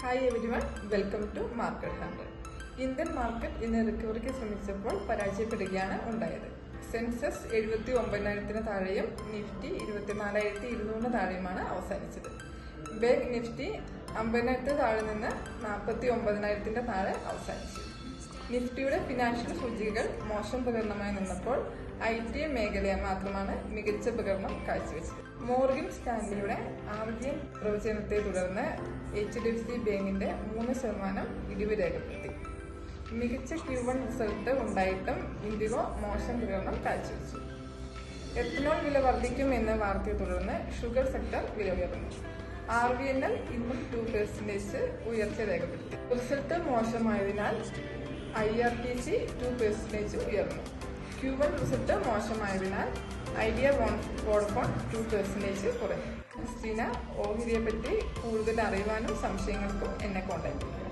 Hi everyone, welcome to market hunter. Indian market ഇന്ന് റിക്കവറിക്ക് ശ്രമിച്ചപ്പോൾ പരാജയപ്പെടുകയാണ് ഉണ്ടായത്. സെൻസസ് 79,000 താഴെയും നിഫ്റ്റി 24,200 താഴെയുമാണ് അവസാനിച്ചത്. ബാങ്ക് നിഫ്റ്റി 50,000 താഴെ നിന്ന് 49,000 താഴെ അവസാനിച്ചു. നിഫ്റ്റിയുടെ ഫിനാൻഷ്യൽ സൂചികകൾ മോശം പ്രകടനമായി നിന്നപ്പോൾ IT മേഖല മാത്രമാണ് മികച്ച പ്രകടനം കാഴ്ചവെച്ചത്. മോർഗൻ സ്റ്റാൻലിയുടെ RBI പ്രവചനത്തെ തുടർന്ന് HDFC ബാങ്കിന്റെ 3% ഇടിവ് രേഖപ്പെടുത്തി. മികച്ച Q1 റിസൾട്ട് ഉണ്ടായിട്ടും ഇൻഡിഗോ മോശം പ്രകടനം കാഴ്ചവെച്ചു. എത്തനോൾ വില വർദ്ധിക്കും എന്ന വാർത്തയെ തുടർന്ന് ഷുഗർ സെക്ടർ വില ഉയർന്നു. RVNL ഇന്നും 2% ഉയർച്ച രേഖപ്പെടുത്തി. റിസൾട്ട് മോശമായതിനാൽ IRTC 2% ഉയർന്നു. Q1 റിസൾട്ട് മോശമായതിനാൽ ഐഡിയ വോഡഫോൺ 2% കുറഞ്ഞു. ക്രിസ്റ്റീന ഓഹരിയെ പറ്റി കൂടുതൽ അറിയുവാനും സംശയങ്ങൾക്കും എന്നെ കോൺടാക്ട് ചെയ്യുക.